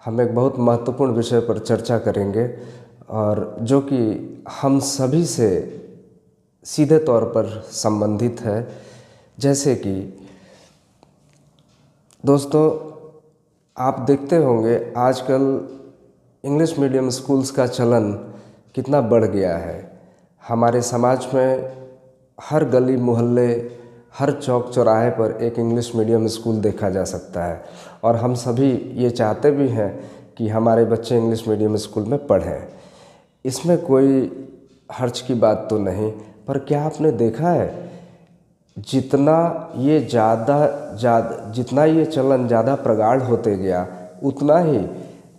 हम एक बहुत महत्वपूर्ण विषय पर चर्चा करेंगे और जो कि हम सभी से सीधे तौर पर संबंधित है। जैसे कि दोस्तों, आप देखते होंगे आजकल इंग्लिश मीडियम स्कूल्स का चलन कितना बढ़ गया है। हमारे समाज में हर गली मोहल्ले, हर चौक चौराहे पर एक इंग्लिश मीडियम स्कूल देखा जा सकता है और हम सभी ये चाहते भी हैं कि हमारे बच्चे इंग्लिश मीडियम स्कूल में पढ़ें। इसमें कोई हर्ज की बात तो नहीं, पर क्या आपने देखा है जितना ये चलन ज़्यादा प्रगाढ़ होते गया, उतना ही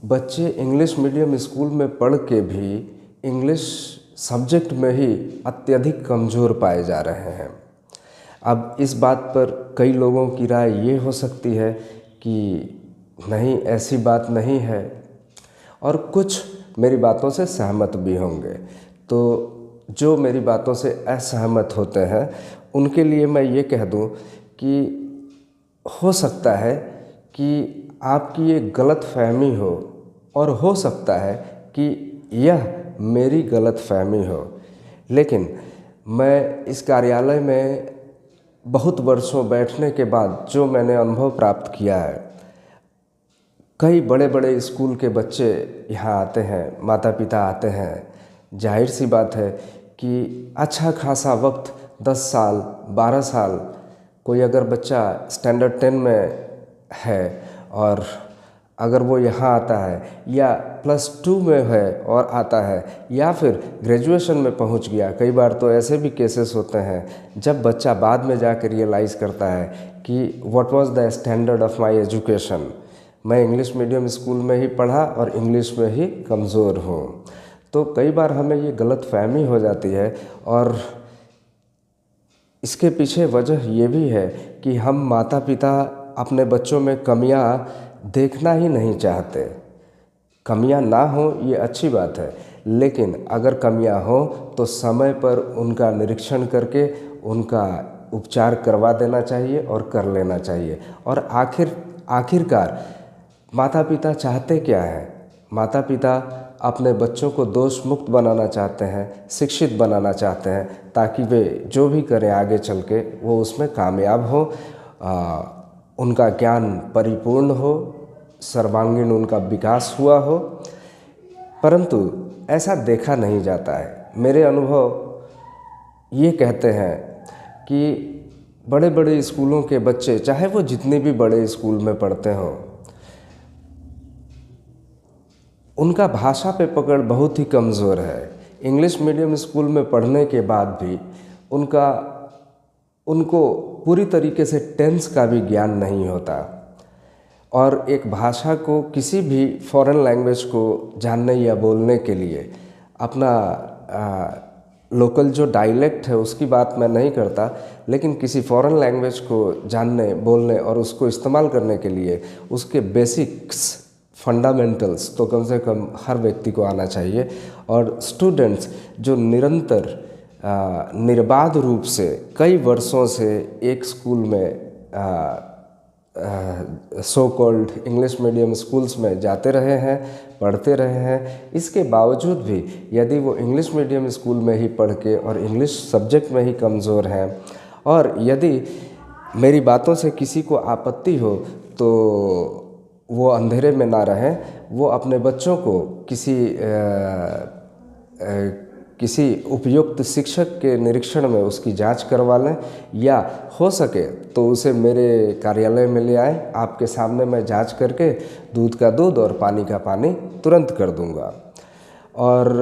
बच्चे इंग्लिश मीडियम स्कूल में पढ़ के भी इंग्लिश सब्जेक्ट में ही अत्यधिक कमज़ोर पाए जा रहे हैं। अब इस बात पर कई लोगों की राय ये हो सकती है कि नहीं, ऐसी बात नहीं है, और कुछ मेरी बातों से सहमत भी होंगे। तो जो मेरी बातों से असहमत होते हैं उनके लिए मैं ये कह दूं कि हो सकता है कि आपकी ये गलत फहमी हो और हो सकता है कि यह मेरी गलत फहमी हो, लेकिन मैं इस कार्यालय में बहुत वर्षों बैठने के बाद जो मैंने अनुभव प्राप्त किया है, कई बड़े बड़े स्कूल के बच्चे यहाँ आते हैं, माता पिता आते हैं। जाहिर सी बात है कि अच्छा खासा वक्त 10 साल 12 साल कोई अगर बच्चा स्टैंडर्ड 10 में है और अगर वो यहाँ आता है या +2 में है और आता है या फिर ग्रेजुएशन में पहुँच गया, कई बार तो ऐसे भी केसेस होते हैं जब बच्चा बाद में जाकर रियलाइज़ करता है कि what was the standard of my education, मैं इंग्लिश मीडियम स्कूल में ही पढ़ा और इंग्लिश में ही कमज़ोर हूँ। तो कई बार हमें ये गलत फहमी हो जाती है और इसके पीछे वजह ये भी है कि हम माता पिता अपने बच्चों में कमियां देखना ही नहीं चाहते। कमियां ना हो ये अच्छी बात है, लेकिन अगर कमियां हो तो समय पर उनका निरीक्षण करके उनका उपचार करवा देना चाहिए और कर लेना चाहिए। और आखिरकार माता पिता चाहते क्या है? माता पिता अपने बच्चों को दोष मुक्त बनाना चाहते हैं, शिक्षित बनाना चाहते हैं, ताकि वे जो भी करें आगे चल के वो उसमें कामयाब हो, उनका ज्ञान परिपूर्ण हो, सर्वांगीण उनका विकास हुआ हो। परंतु ऐसा देखा नहीं जाता है। मेरे अनुभव ये कहते हैं कि बड़े बड़े स्कूलों के बच्चे, चाहे वो जितने भी बड़े स्कूल में पढ़ते हों, उनका भाषा पे पकड़ बहुत ही कमज़ोर है। इंग्लिश मीडियम स्कूल में पढ़ने के बाद भी उनको पूरी तरीके से टेंस का भी ज्ञान नहीं होता और एक भाषा को, किसी भी फॉरेन लैंग्वेज को जानने या बोलने के लिए अपना लोकल जो डायलेक्ट है उसकी बात मैं नहीं करता, लेकिन किसी फॉरेन लैंग्वेज को जानने, बोलने और उसको इस्तेमाल करने के लिए उसके बेसिक्स, फंडामेंटल्स तो कम से कम हर व्यक्ति को आना चाहिए। और स्टूडेंट्स जो निरंतर निर्बाध रूप से कई वर्षों से एक स्कूल में so called English medium schools में जाते रहे हैं, पढ़ते रहे हैं, इसके बावजूद भी यदि वो इंग्लिश मीडियम स्कूल में ही पढ़ के और इंग्लिश सब्जेक्ट में ही कमज़ोर हैं, और यदि मेरी बातों से किसी को आपत्ति हो तो वो अंधेरे में ना रहें, वो अपने बच्चों को किसी उपयुक्त शिक्षक के निरीक्षण में उसकी जांच करवा लें, या हो सके तो उसे मेरे कार्यालय में ले आएँ। आपके सामने मैं जांच करके दूध का दूध और पानी का पानी तुरंत कर दूंगा। और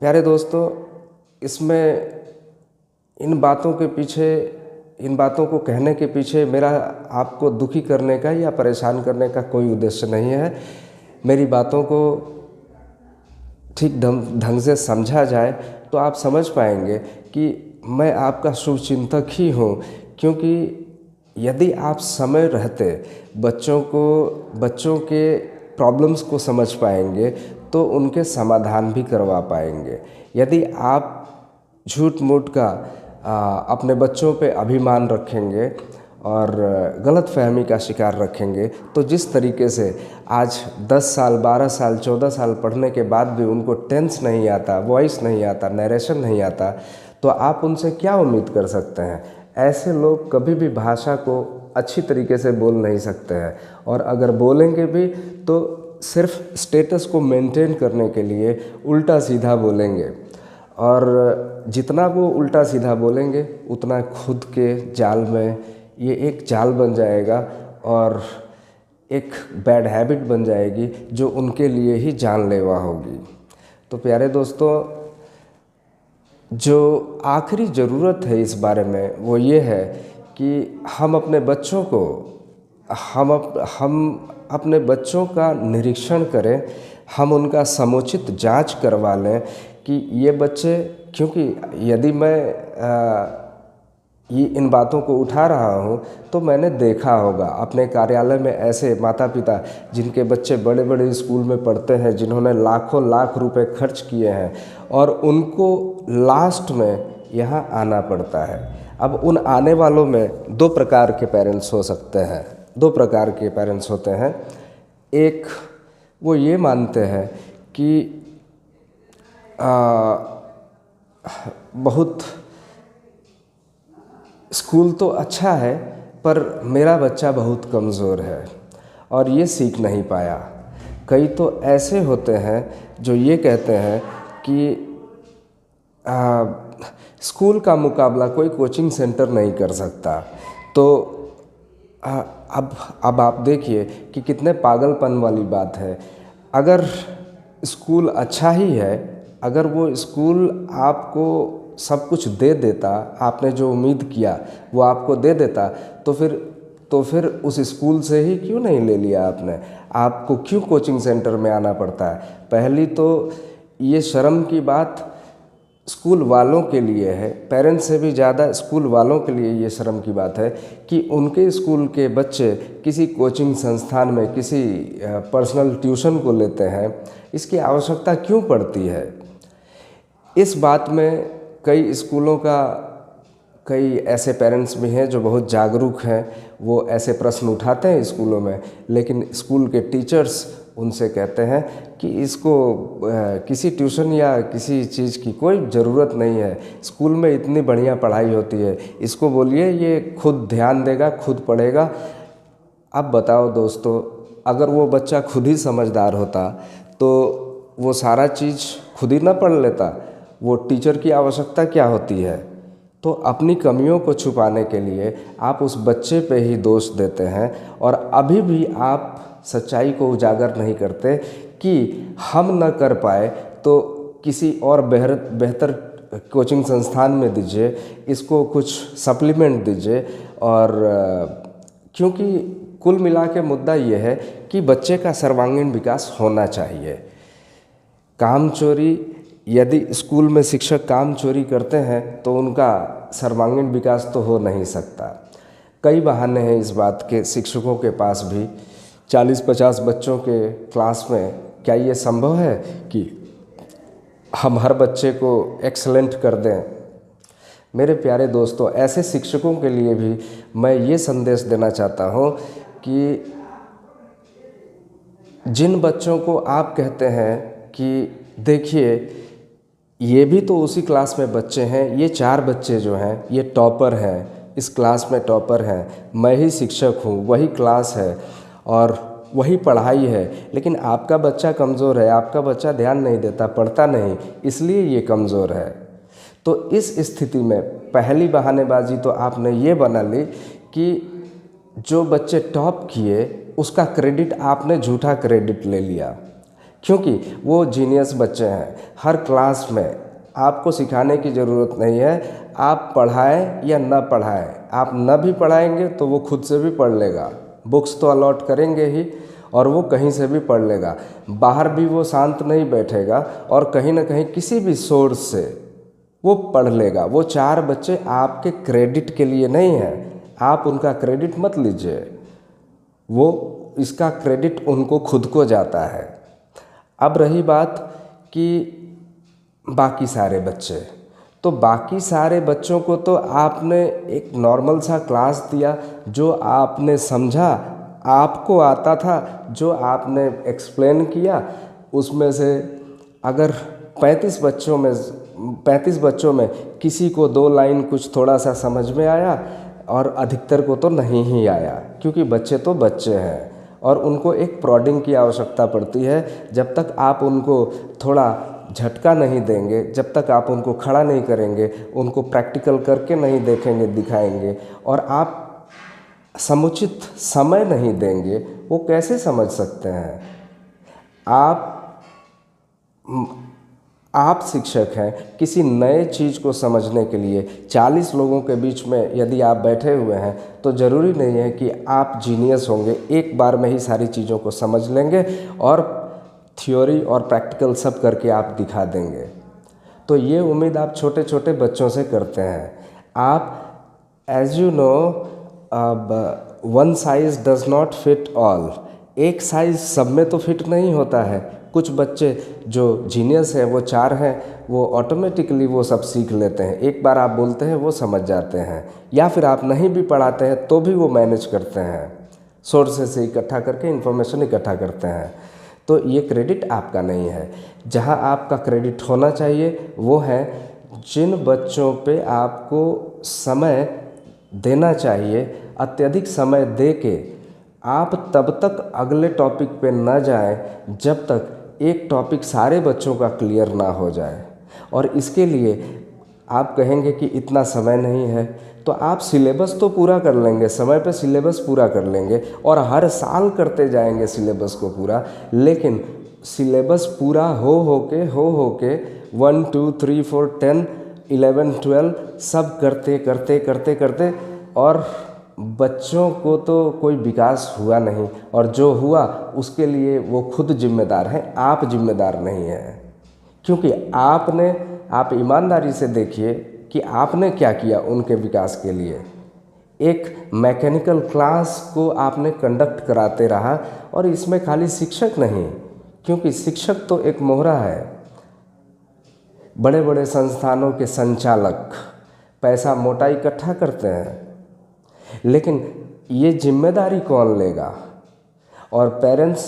प्यारे दोस्तों, इसमें इन बातों को कहने के पीछे मेरा आपको दुखी करने का या परेशान करने का कोई उद्देश्य नहीं है। मेरी बातों को ठीक ढंग से समझा जाए तो आप समझ पाएंगे कि मैं आपका शुभचिंतक ही हूँ, क्योंकि यदि आप समय रहते बच्चों के प्रॉब्लम्स को समझ पाएंगे तो उनके समाधान भी करवा पाएंगे। यदि आप झूठ मूठ का अपने बच्चों पे अभिमान रखेंगे और गलतफहमी का शिकार रखेंगे तो जिस तरीके से आज 10 साल 12 साल 14 साल पढ़ने के बाद भी उनको टेंस नहीं आता, वॉइस नहीं आता, नरेशन नहीं आता, तो आप उनसे क्या उम्मीद कर सकते हैं। ऐसे लोग कभी भी भाषा को अच्छी तरीके से बोल नहीं सकते हैं, और अगर बोलेंगे भी तो सिर्फ स्टेटस को मेंटेन करने के लिए उल्टा सीधा बोलेंगे, और जितना वो उल्टा सीधा बोलेंगे उतना खुद के जाल में ये एक जाल बन जाएगा और एक बैड हैबिट बन जाएगी जो उनके लिए ही जानलेवा होगी। तो प्यारे दोस्तों, जो आखिरी ज़रूरत है इस बारे में वो ये है कि हम अपने बच्चों को हम अपने बच्चों का निरीक्षण करें, हम उनका समुचित जांच करवा लें कि ये बच्चे, क्योंकि यदि मैं ये इन बातों को उठा रहा हूँ तो मैंने देखा होगा अपने कार्यालय में ऐसे माता पिता जिनके बच्चे बड़े बड़े स्कूल में पढ़ते हैं, जिन्होंने लाखों लाख रुपए खर्च किए हैं और उनको लास्ट में यहाँ आना पड़ता है। अब उन आने वालों में दो प्रकार के पेरेंट्स हो सकते हैं, दो प्रकार के पेरेंट्स होते हैं। एक वो ये मानते हैं कि बहुत स्कूल तो अच्छा है पर मेरा बच्चा बहुत कमज़ोर है और ये सीख नहीं पाया। कई तो ऐसे होते हैं जो ये कहते हैं कि स्कूल का मुकाबला कोई कोचिंग सेंटर नहीं कर सकता। तो अब आप देखिए कि कितने पागलपन वाली बात है। अगर स्कूल अच्छा ही है, अगर वो स्कूल आपको सब कुछ दे देता, आपने जो उम्मीद किया वो आपको दे देता, तो फिर उस स्कूल से ही क्यों नहीं ले लिया आपने? आपको क्यों कोचिंग सेंटर में आना पड़ता है? पहली तो ये शर्म की बात स्कूल वालों के लिए है, पेरेंट्स से भी ज़्यादा स्कूल वालों के लिए ये शर्म की बात है कि उनके स्कूल के बच्चे किसी कोचिंग संस्थान में किसी पर्सनल ट्यूशन को लेते हैं। इसकी आवश्यकता क्यों पड़ती है? इस बात में कई स्कूलों का कई ऐसे पेरेंट्स भी हैं जो बहुत जागरूक हैं, वो ऐसे प्रश्न उठाते हैं स्कूलों में, लेकिन स्कूल के टीचर्स उनसे कहते हैं कि इसको किसी ट्यूशन या किसी चीज़ की कोई ज़रूरत नहीं है, स्कूल में इतनी बढ़िया पढ़ाई होती है, इसको बोलिए ये खुद ध्यान देगा, खुद पढ़ेगा। अब बताओ दोस्तों, अगर वो बच्चा खुद ही समझदार होता तो वो सारा चीज़ खुद ही ना पढ़ लेता, वो टीचर की आवश्यकता क्या होती है? तो अपनी कमियों को छुपाने के लिए आप उस बच्चे पे ही दोष देते हैं और अभी भी आप सच्चाई को उजागर नहीं करते कि हम न कर पाए तो किसी और बेहतर कोचिंग संस्थान में दीजिए, इसको कुछ सप्लीमेंट दीजिए। और क्योंकि कुल मिला के मुद्दा ये है कि बच्चे का सर्वांगीण विकास होना चाहिए। काम चोरी, यदि स्कूल में शिक्षक काम चोरी करते हैं तो उनका सर्वांगीण विकास तो हो नहीं सकता। कई बहाने हैं इस बात के शिक्षकों के पास भी। 40-50 बच्चों के क्लास में क्या ये संभव है कि हम हर बच्चे को एक्सीलेंट कर दें? मेरे प्यारे दोस्तों, ऐसे शिक्षकों के लिए भी मैं ये संदेश देना चाहता हूँ कि जिन बच्चों को आप कहते हैं कि देखिए ये भी तो उसी क्लास में बच्चे हैं, ये 4 बच्चे जो हैं ये टॉपर हैं, इस क्लास में टॉपर हैं, मैं ही शिक्षक हूँ, वही क्लास है और वही पढ़ाई है, लेकिन आपका बच्चा कमज़ोर है, आपका बच्चा ध्यान नहीं देता, पढ़ता नहीं, इसलिए ये कमज़ोर है। तो इस स्थिति में पहली बहानेबाजी तो आपने ये बना ली कि जो बच्चे टॉप किए उसका क्रेडिट आपने झूठा क्रेडिट ले लिया, क्योंकि वो जीनियस बच्चे हैं। हर क्लास में आपको सिखाने की ज़रूरत नहीं है, आप पढ़ाएं या न पढ़ाएं, आप न भी पढ़ाएंगे तो वो खुद से भी पढ़ लेगा, बुक्स तो अलॉट करेंगे ही और वो कहीं से भी पढ़ लेगा। बाहर भी वो शांत नहीं बैठेगा और कहीं ना कहीं किसी भी सोर्स से वो पढ़ लेगा। वो 4 बच्चे आपके क्रेडिट के लिए नहीं हैं, आप उनका क्रेडिट मत लीजिए, वो इसका क्रेडिट उनको खुद को जाता है। अब रही बात कि बाकी सारे बच्चे, तो बाकी सारे बच्चों को तो आपने एक नॉर्मल सा क्लास दिया, जो आपने समझा, आपको आता था, जो आपने एक्सप्लेन किया, उसमें से अगर 35 बच्चों में किसी को 2 लाइन कुछ थोड़ा सा समझ में आया और अधिकतर को तो नहीं ही आया, क्योंकि बच्चे तो बच्चे हैं और उनको एक प्रॉडिंग की आवश्यकता पड़ती है। जब तक आप उनको थोड़ा झटका नहीं देंगे, जब तक आप उनको खड़ा नहीं करेंगे, उनको प्रैक्टिकल करके नहीं देखेंगे, दिखाएंगे, और आप समुचित समय नहीं देंगे, वो कैसे समझ सकते हैं। आप शिक्षक हैं, किसी नए चीज़ को समझने के लिए 40 लोगों के बीच में यदि आप बैठे हुए हैं तो ज़रूरी नहीं है कि आप जीनियस होंगे, एक बार में ही सारी चीज़ों को समझ लेंगे और थ्योरी और प्रैक्टिकल सब करके आप दिखा देंगे। तो ये उम्मीद आप छोटे छोटे बच्चों से करते हैं। आप एज यू नो, अब one size does not fit all, एक साइज सब में तो फिट नहीं होता है। कुछ बच्चे जो जीनियस है, वो 4 हैं, वो ऑटोमेटिकली वो सब सीख लेते हैं, एक बार आप बोलते हैं वो समझ जाते हैं, या फिर आप नहीं भी पढ़ाते हैं तो भी वो मैनेज करते हैं, सोर्सेस से इकट्ठा करके इन्फॉर्मेशन इकट्ठा करते हैं। तो ये क्रेडिट आपका नहीं है। जहाँ आपका क्रेडिट होना चाहिए वो है जिन बच्चों पे आपको समय देना चाहिए, अत्यधिक समय दे के आप तब तक अगले टॉपिक पे न जाएं जब तक एक टॉपिक सारे बच्चों का क्लियर ना हो जाए। और इसके लिए आप कहेंगे कि इतना समय नहीं है, तो आप सिलेबस तो पूरा कर लेंगे, समय पे सिलेबस पूरा कर लेंगे और हर साल करते जाएंगे सिलेबस को पूरा। लेकिन सिलेबस पूरा हो के 1 2 3 4 10 11 12 सब करते करते करते करते और बच्चों को तो कोई विकास हुआ नहीं, और जो हुआ उसके लिए वो खुद जिम्मेदार हैं, आप जिम्मेदार नहीं हैं। क्योंकि आप ईमानदारी से देखिए कि आपने क्या किया उनके विकास के लिए। एक मैकेनिकल क्लास को आपने कंडक्ट कराते रहा, और इसमें खाली शिक्षक नहीं, क्योंकि शिक्षक तो एक मोहरा है। बड़े बड़े संस्थानों के संचालक पैसा मोटा इकट्ठा करते हैं, लेकिन ये जिम्मेदारी कौन लेगा। और पेरेंट्स,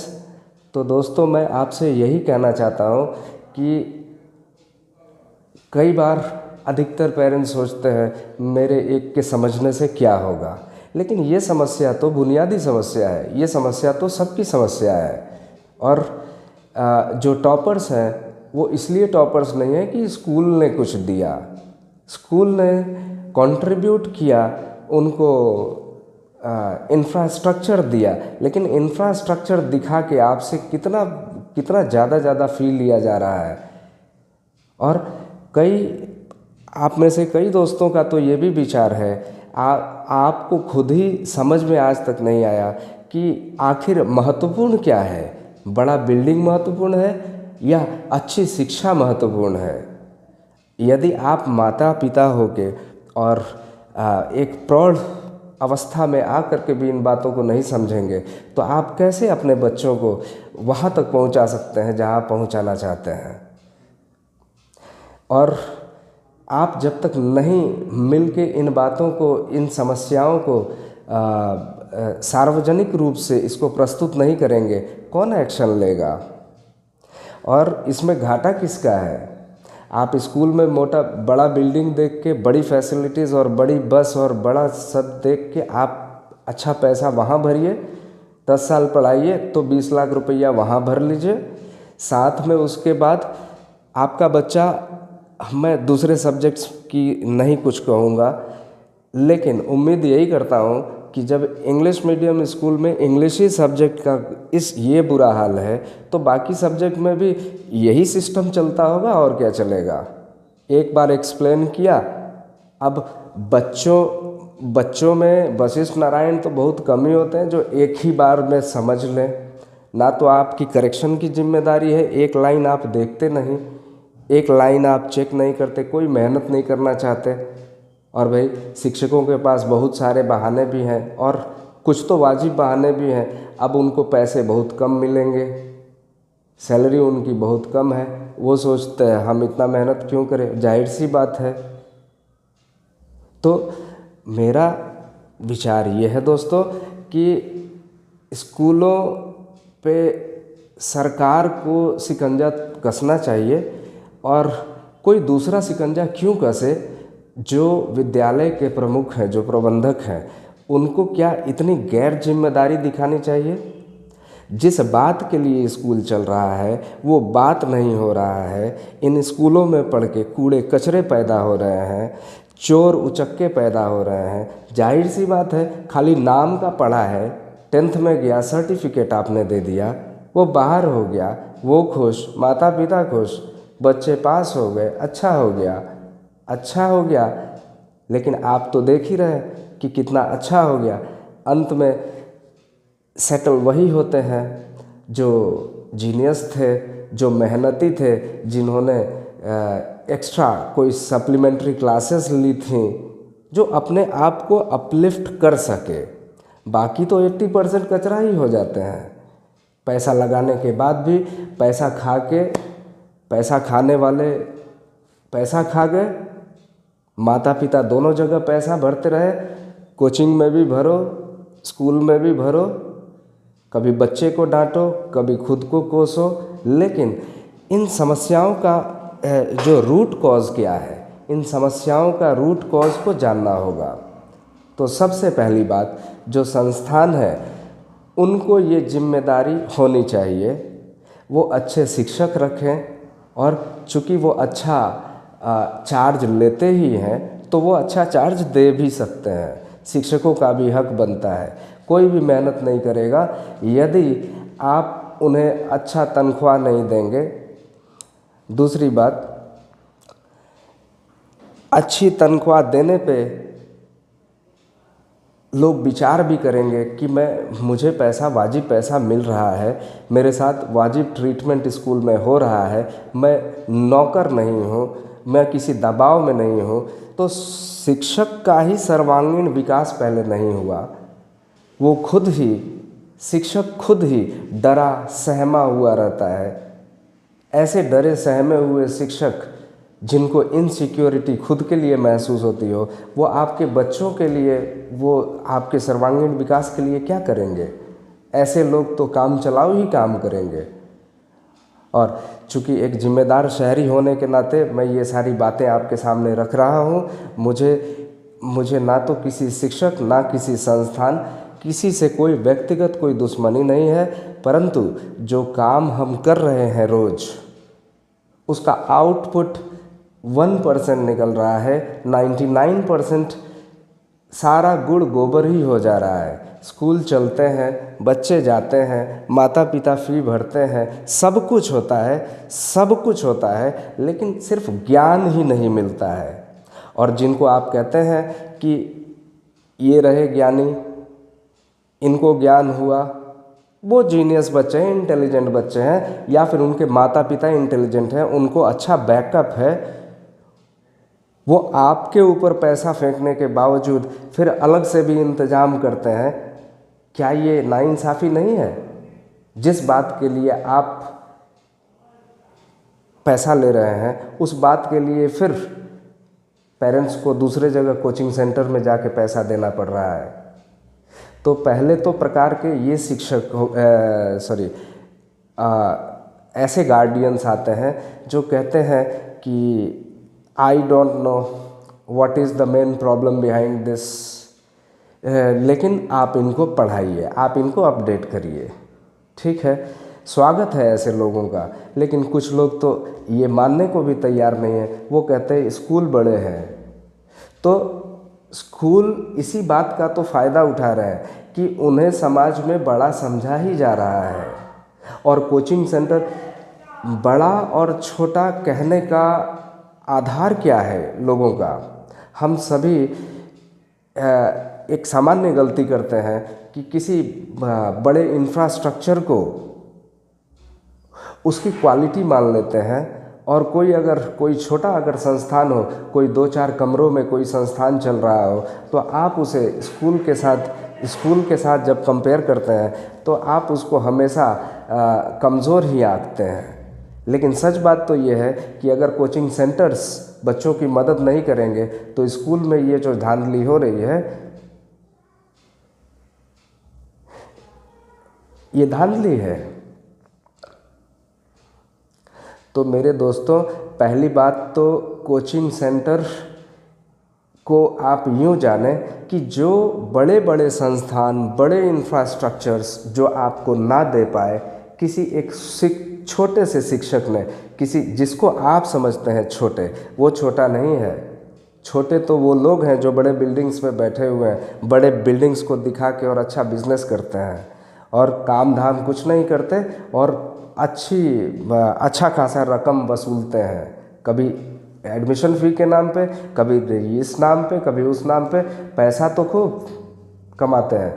तो दोस्तों मैं आपसे यही कहना चाहता हूँ कि कई बार अधिकतर पेरेंट्स सोचते हैं मेरे एक के समझने से क्या होगा, लेकिन ये समस्या तो बुनियादी समस्या है, ये समस्या तो सबकी समस्या है। और जो टॉपर्स हैं वो इसलिए टॉपर्स नहीं है कि स्कूल ने कुछ दिया, स्कूल ने कंट्रीब्यूट किया, उनको इंफ्रास्ट्रक्चर दिया, लेकिन इंफ्रास्ट्रक्चर दिखा के आपसे कितना ज़्यादा फ़ी लिया जा रहा है। और आप में से कई दोस्तों का तो ये भी विचार है, आपको खुद ही समझ में आज तक नहीं आया कि आखिर महत्वपूर्ण क्या है, बड़ा बिल्डिंग महत्वपूर्ण है या अच्छी शिक्षा महत्वपूर्ण है। यदि आप माता पिता होके और एक प्रौढ़ अवस्था में आकर के भी इन बातों को नहीं समझेंगे, तो आप कैसे अपने बच्चों को वहाँ तक पहुँचा सकते हैं जहाँ पहुँचाना चाहते हैं। और आप जब तक नहीं मिल के इन बातों को, इन समस्याओं को सार्वजनिक रूप से इसको प्रस्तुत नहीं करेंगे, कौन एक्शन लेगा। और इसमें घाटा किसका है। आप स्कूल में बड़ा बिल्डिंग देख के, बड़ी फैसिलिटीज़ और बड़ी बस और बड़ा सब देख के आप अच्छा पैसा वहाँ भरिए, 10 साल पढ़ाइए तो 20 लाख रुपया वहाँ भर लीजिए। साथ में उसके बाद आपका बच्चा, मैं दूसरे सब्जेक्ट्स की नहीं कुछ कहूँगा, लेकिन उम्मीद यही करता हूँ कि जब इंग्लिश मीडियम स्कूल में इंग्लिश ही सब्जेक्ट का ये बुरा हाल है, तो बाकी सब्जेक्ट में भी यही सिस्टम चलता होगा और क्या चलेगा। एक बार एक्सप्लेन किया, अब बच्चों में वशिष्ठ नारायण तो बहुत कम ही होते हैं जो एक ही बार में समझ लें। ना तो आपकी करेक्शन की जिम्मेदारी है, एक लाइन आप देखते नहीं, एक लाइन आप चेक नहीं करते, कोई मेहनत नहीं करना चाहते। और भाई शिक्षकों के पास बहुत सारे बहाने भी हैं, और कुछ तो वाजिब बहाने भी हैं। अब उनको पैसे बहुत कम मिलेंगे, सैलरी उनकी बहुत कम है, वो सोचते हैं हम इतना मेहनत क्यों करें, जाहिर सी बात है। तो मेरा विचार ये है दोस्तों कि स्कूलों पे सरकार को शिकंजा कसना चाहिए, और कोई दूसरा शिकंजा क्यों कसे। जो विद्यालय के प्रमुख हैं, जो प्रबंधक हैं, उनको क्या इतनी गैर जिम्मेदारी दिखानी चाहिए। जिस बात के लिए स्कूल चल रहा है वो बात नहीं हो रहा है। इन स्कूलों में पढ़ के कूड़े कचरे पैदा हो रहे हैं, चोर उचक्के पैदा हो रहे हैं। जाहिर सी बात है, खाली नाम का पढ़ा है, 10th में गया, सर्टिफिकेट आपने दे दिया, वो बाहर हो गया, वो खुश, माता पिता खुश, बच्चे पास हो गए, अच्छा हो गया, अच्छा हो गया। लेकिन आप तो देख ही रहे हैं कि कितना अच्छा हो गया। अंत में सेटल वही होते हैं जो जीनियस थे, जो मेहनती थे, जिन्होंने एक्स्ट्रा कोई सप्लीमेंट्री क्लासेस ली थी, जो अपने आप को अपलिफ्ट कर सके। बाकी तो 80% कचरा ही हो जाते हैं। पैसा लगाने के बाद भी पैसा खाने वाले पैसा खा गए। माता पिता दोनों जगह पैसा भरते रहे, कोचिंग में भी भरो, स्कूल में भी भरो, कभी बच्चे को डांटो, कभी खुद को कोसो। लेकिन इन समस्याओं का जो रूट कॉज क्या है, इन समस्याओं का रूट कॉज को जानना होगा। तो सबसे पहली बात, जो संस्थान है उनको ये जिम्मेदारी होनी चाहिए, वो अच्छे शिक्षक रखें, और चूँकि वो अच्छा चार्ज लेते ही हैं तो वो अच्छा चार्ज दे भी सकते हैं। शिक्षकों का भी हक बनता है। कोई भी मेहनत नहीं करेगा यदि आप उन्हें अच्छा तनख्वाह नहीं देंगे। दूसरी बात, अच्छी तनख्वाह देने पे लोग विचार भी करेंगे कि मुझे वाजिब पैसा मिल रहा है, मेरे साथ वाजिब ट्रीटमेंट स्कूल में हो रहा है, मैं नौकर नहीं हूँ, मैं किसी दबाव में नहीं हूँ। तो शिक्षक का ही सर्वांगीण विकास पहले नहीं हुआ। वो शिक्षक खुद ही डरा सहमा हुआ रहता है। ऐसे डरे सहमे हुए शिक्षक जिनको इनसिक्योरिटी खुद के लिए महसूस होती हो, वो आपके बच्चों के लिए, वो आपके सर्वांगीण विकास के लिए क्या करेंगे। ऐसे लोग तो काम चलाओ ही काम करेंगे। और चूँकि एक जिम्मेदार शहरी होने के नाते मैं ये सारी बातें आपके सामने रख रहा हूँ। मुझे ना तो किसी शिक्षक, ना किसी संस्थान, किसी से कोई व्यक्तिगत कोई दुश्मनी नहीं है, परंतु जो काम हम कर रहे हैं रोज़, उसका आउटपुट 1% निकल रहा है, 99% सारा गुड़ गोबर ही हो जा रहा है। स्कूल चलते हैं, बच्चे जाते हैं, माता पिता फी भरते हैं, सब कुछ होता है, लेकिन सिर्फ ज्ञान ही नहीं मिलता है। और जिनको आप कहते हैं कि ये रहे ज्ञानी, इनको ज्ञान हुआ, वो जीनियस बच्चे हैं, इंटेलिजेंट बच्चे हैं, या फिर उनके माता पिता इंटेलिजेंट हैं, उनको अच्छा बैकअप है। वो आपके ऊपर पैसा फेंकने के बावजूद फिर अलग से भी इंतजाम करते हैं। क्या ये नाइंसाफ़ी नहीं है? जिस बात के लिए आप पैसा ले रहे हैं, उस बात के लिए फिर पेरेंट्स को दूसरे जगह कोचिंग सेंटर में जाके पैसा देना पड़ रहा है। तो पहले तो प्रकार के ये शिक्षक ऐसे गार्डियंस आते हैं जो कहते हैं कि I don't know what is the main problem behind this, लेकिन आप इनको पढ़ाइए, आप इनको अपडेट करिए। ठीक है, स्वागत है ऐसे लोगों का। लेकिन कुछ लोग तो ये मानने को भी तैयार नहीं है। वो कहते हैं स्कूल बड़े हैं। तो स्कूल इसी बात का तो फ़ायदा उठा रहे हैं कि उन्हें समाज में बड़ा समझा ही जा रहा है। और कोचिंग सेंटर बड़ा और छोटा कहने का आधार क्या है लोगों का? हम सभी एक सामान्य गलती करते हैं कि किसी बड़े इंफ्रास्ट्रक्चर को उसकी क्वालिटी मान लेते हैं, और कोई छोटा अगर संस्थान हो, कोई 2-4 कमरों में कोई संस्थान चल रहा हो, तो आप उसे स्कूल के साथ जब कंपेयर करते हैं तो आप उसको हमेशा कमज़ोर ही आंकते हैं। लेकिन सच बात तो ये है कि अगर कोचिंग सेंटर्स बच्चों की मदद नहीं करेंगे तो स्कूल में ये जो धांधली हो रही है, ये धांधली है। तो मेरे दोस्तों, पहली बात तो कोचिंग सेंटर को आप यूँ जानें कि जो बड़े बड़े संस्थान, बड़े इंफ्रास्ट्रक्चर्स जो आपको ना दे पाए, किसी एक छोटे से शिक्षक ने, किसी जिसको आप समझते हैं छोटे, वो छोटा नहीं है। छोटे तो वो लोग हैं जो बड़े बिल्डिंग्स में बैठे हुए हैं, बड़े बिल्डिंग्स को दिखा के और अच्छा बिजनेस करते हैं और काम धाम कुछ नहीं करते और अच्छा खासा रकम वसूलते हैं, कभी एडमिशन फ़ी के नाम पे, कभी इस नाम पे, कभी उस नाम पे। पैसा तो खूब कमाते हैं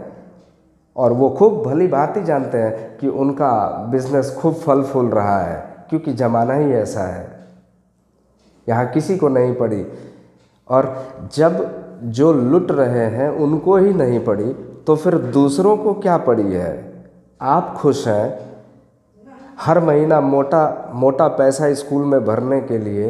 और वो खूब भली भांति जानते हैं कि उनका बिजनेस खूब फल फूल रहा है, क्योंकि ज़माना ही ऐसा है, यहाँ किसी को नहीं पड़ी। और जब जो लुट रहे हैं उनको ही नहीं पड़ी तो फिर दूसरों को क्या पड़ी है। आप खुश हैं हर महीना मोटा मोटा पैसा स्कूल में भरने के लिए,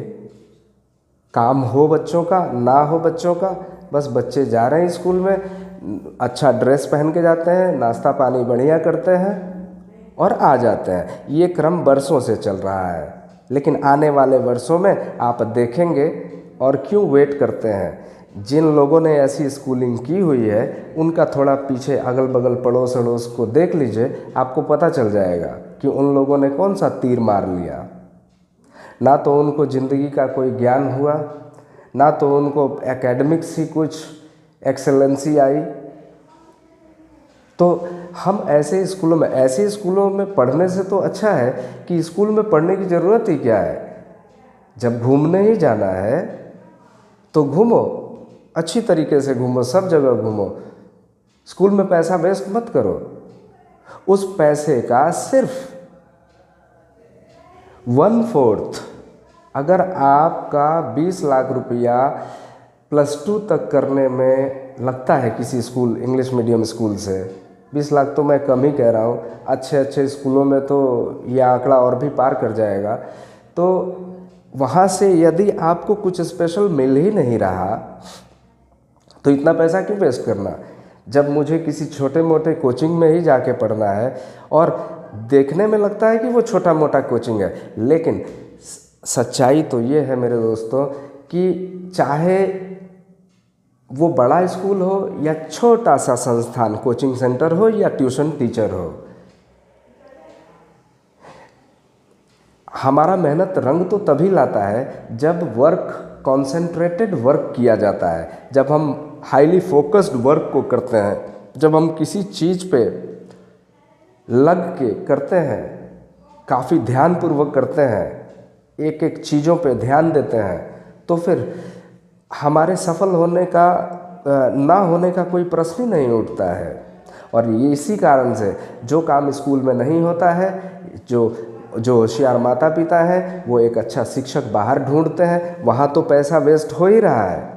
काम हो बच्चों का ना हो बच्चों का, बस बच्चे जा रहे हैं स्कूल में, अच्छा ड्रेस पहन के जाते हैं, नाश्ता पानी बढ़िया करते हैं और आ जाते हैं। ये क्रम वर्षों से चल रहा है, लेकिन आने वाले वर्षों में आप देखेंगे। और क्यों वेट करते हैं? जिन लोगों ने ऐसी स्कूलिंग की हुई है उनका थोड़ा पीछे अगल बगल पड़ोस अड़ोस को देख लीजिए, आपको पता चल जाएगा कि उन लोगों ने कौन सा तीर मार लिया। ना तो उनको ज़िंदगी का कोई ज्ञान हुआ, ना तो उनको एकेडमिक्स ही कुछ एक्सेलेंसी आई। तो हम ऐसे स्कूलों में पढ़ने से तो अच्छा है कि स्कूल में पढ़ने की ज़रूरत ही क्या है। जब घूमने ही जाना है तो घूमो, अच्छी तरीके से घूमो, सब जगह घूमो, स्कूल में पैसा वेस्ट मत करो। उस पैसे का सिर्फ 1/4, अगर आपका 20 लाख रुपया +2 तक करने में लगता है किसी स्कूल, इंग्लिश मीडियम स्कूल से, 20 लाख तो मैं कम ही कह रहा हूँ, अच्छे स्कूलों में तो यह आंकड़ा और भी पार कर जाएगा। तो वहाँ से यदि आपको कुछ स्पेशल मिल ही नहीं रहा तो इतना पैसा क्यों वेस्ट करना, जब मुझे किसी छोटे मोटे कोचिंग में ही जाके पढ़ना है। और देखने में लगता है कि वो छोटा मोटा कोचिंग है, लेकिन सच्चाई तो ये है मेरे दोस्तों कि चाहे वो बड़ा स्कूल हो या छोटा सा संस्थान, कोचिंग सेंटर हो या ट्यूशन टीचर हो, हमारा मेहनत रंग तो तभी लाता है जब कंसंट्रेटेड वर्क किया जाता है, जब हम हाईली फोकस्ड वर्क को करते हैं, जब हम किसी चीज़ पे लग के करते हैं, काफ़ी ध्यानपूर्वक करते हैं, एक एक चीज़ों पे ध्यान देते हैं, तो फिर हमारे सफल होने का ना होने का कोई प्रश्न ही नहीं उठता है। और ये इसी कारण से जो काम स्कूल में नहीं होता है, जो होशियार माता पिता हैं वो एक अच्छा शिक्षक बाहर ढूंढते हैं, वहाँ तो पैसा वेस्ट हो ही रहा है,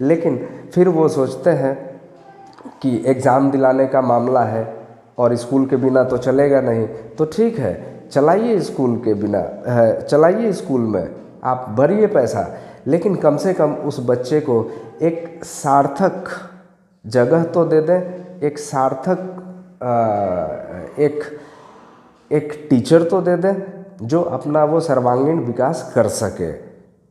लेकिन फिर वो सोचते हैं कि एग्ज़ाम दिलाने का मामला है और स्कूल के बिना तो चलेगा नहीं, तो ठीक है चलाइए स्कूल के बिना, चलाइए स्कूल में आप भरिए पैसा, लेकिन कम से कम उस बच्चे को एक सार्थक जगह तो दे दें, एक सार्थक एक टीचर तो दे दें जो अपना वो सर्वांगीण विकास कर सके,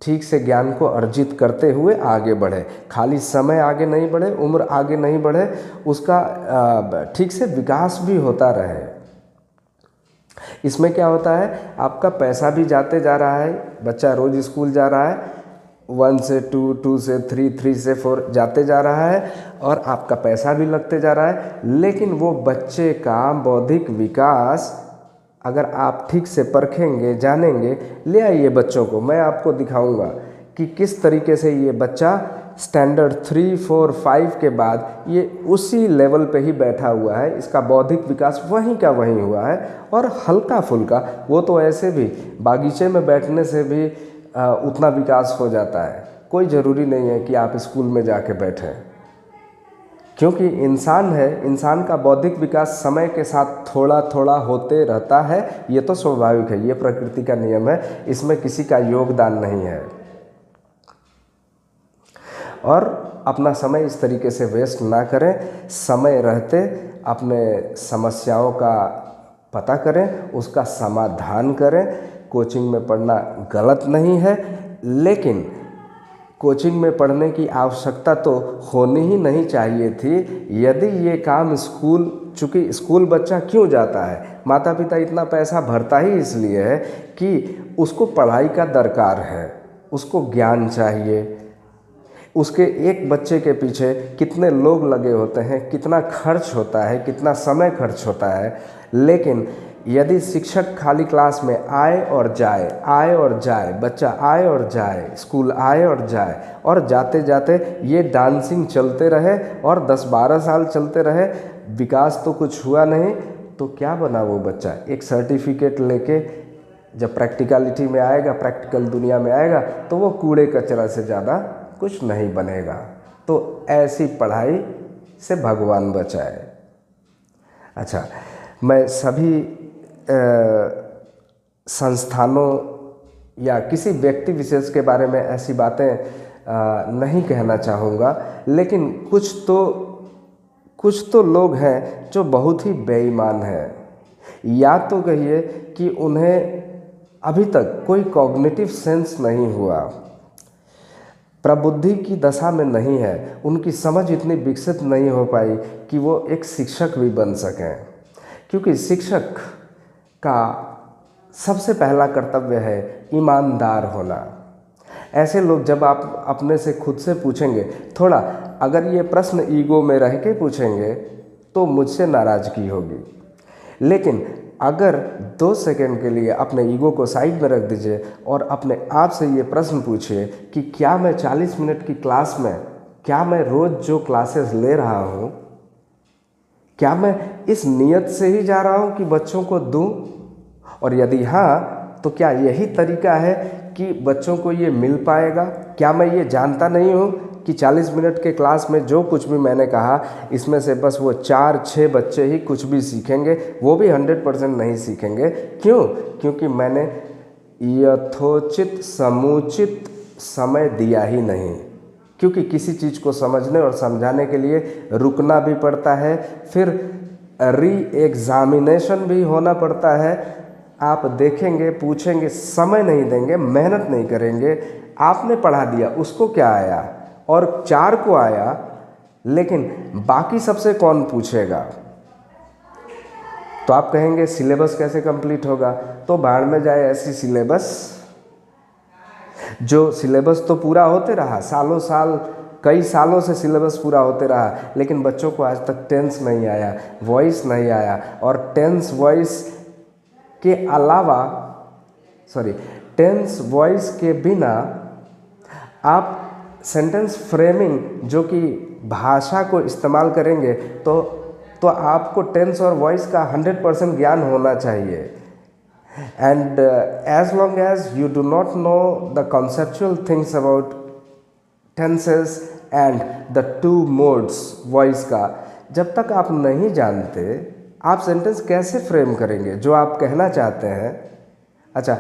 ठीक से ज्ञान को अर्जित करते हुए आगे बढ़े, खाली समय आगे नहीं बढ़े, उम्र आगे नहीं बढ़े, उसका ठीक से विकास भी होता रहे। इसमें क्या होता है, आपका पैसा भी जाते जा रहा है, बच्चा रोज़ स्कूल जा रहा है, 1 से 2, 2 से 3, 3 से 4 जाते जा रहा है और आपका पैसा भी लगते जा रहा है, लेकिन वो बच्चे का बौद्धिक विकास अगर आप ठीक से परखेंगे, जानेंगे, ले आइए बच्चों को, मैं आपको दिखाऊंगा कि किस तरीके से ये बच्चा स्टैंडर्ड 3, 4, 5 के बाद ये उसी लेवल पे ही बैठा हुआ है, इसका बौद्धिक विकास वहीं का वहीं हुआ है और हल्का फुल्का, वो तो ऐसे भी बागीचे में बैठने से भी उतना विकास हो जाता है, कोई ज़रूरी नहीं है कि आप स्कूल में जाके बैठें। क्योंकि इंसान है, इंसान का बौद्धिक विकास समय के साथ थोड़ा थोड़ा होते रहता है। ये तो स्वाभाविक है, ये प्रकृति का नियम है, इसमें किसी का योगदान नहीं है। और अपना समय इस तरीके से वेस्ट ना करें, समय रहते अपने समस्याओं का पता करें, उसका समाधान करें। कोचिंग में पढ़ना गलत नहीं है, लेकिन कोचिंग में पढ़ने की आवश्यकता तो होनी ही नहीं चाहिए थी। यदि ये काम स्कूल, चूँकि स्कूल बच्चा क्यों जाता है, माता पिता इतना पैसा भरता ही इसलिए है कि उसको पढ़ाई का दरकार है, उसको ज्ञान चाहिए। उसके एक बच्चे के पीछे कितने लोग लगे होते हैं, कितना खर्च होता है, कितना समय खर्च होता है। लेकिन यदि शिक्षक खाली क्लास में आए और जाए, बच्चा आए और जाए, स्कूल आए और जाए, और जाते जाते ये डांसिंग चलते रहे और 10-12 साल चलते रहे, विकास तो कुछ हुआ नहीं, तो क्या बना वो बच्चा? एक सर्टिफिकेट लेके जब प्रैक्टिकलिटी में आएगा, प्रैक्टिकल दुनिया में आएगा, तो वो कूड़े कचरा से ज़्यादा कुछ नहीं बनेगा। तो ऐसी पढ़ाई से भगवान बचाए। अच्छा, मैं सभी संस्थानों या किसी व्यक्ति विशेष के बारे में ऐसी बातें नहीं कहना चाहूँगा, लेकिन कुछ तो लोग हैं जो बहुत ही बेईमान हैं, या तो कहिए कि उन्हें अभी तक कोई कॉग्निटिव सेंस नहीं हुआ, प्रबुद्धि की दशा में नहीं है, उनकी समझ इतनी विकसित नहीं हो पाई कि वो एक शिक्षक भी बन सकें। क्योंकि शिक्षक का सबसे पहला कर्तव्य है ईमानदार होना। ऐसे लोग जब आप अपने से खुद से पूछेंगे, थोड़ा अगर ये प्रश्न ईगो में रह के पूछेंगे तो मुझसे नाराज़गी होगी, लेकिन अगर 2 सेकंड के लिए अपने ईगो को साइड में रख दीजिए और अपने आप से ये प्रश्न पूछिए कि क्या मैं 40 मिनट की क्लास में, क्या मैं रोज़ जो क्लासेस ले रहा हूँ, क्या मैं इस नियत से ही जा रहा हूँ कि बच्चों को दूँ? और यदि हाँ, तो क्या यही तरीका है कि बच्चों को ये मिल पाएगा? क्या मैं ये जानता नहीं हूँ कि 40 मिनट के क्लास में जो कुछ भी मैंने कहा, इसमें से बस वो 4-6 बच्चे ही कुछ भी सीखेंगे, वो भी 100% नहीं सीखेंगे। क्यों? क्योंकि मैंने यथोचित समुचित समय दिया ही नहीं। क्योंकि किसी चीज़ को समझने और समझाने के लिए रुकना भी पड़ता है, फिर री एग्जामिनेशन भी होना पड़ता है। आप देखेंगे, पूछेंगे, समय नहीं देंगे, मेहनत नहीं करेंगे, आपने पढ़ा दिया, उसको क्या आया और 4 को आया, लेकिन बाकी सबसे कौन पूछेगा? तो आप कहेंगे सिलेबस कैसे कंप्लीट होगा? तो भाड़ में जाए ऐसी सिलेबस, जो सिलेबस तो पूरा होते रहा, सालों साल, कई सालों से सिलेबस पूरा होते रहा, लेकिन बच्चों को आज तक टेंस नहीं आया, वॉइस नहीं आया। और टेंस वॉइस के बिना आप सेंटेंस फ्रेमिंग, जो कि भाषा को इस्तेमाल करेंगे, तो आपको टेंस और वॉइस का 100% ज्ञान होना चाहिए। And as long as you do not know the conceptual things about tenses and the 2 modes voice का, जब तक आप नहीं जानते, आप सेंटेंस कैसे फ्रेम करेंगे जो आप कहना चाहते हैं? अच्छा,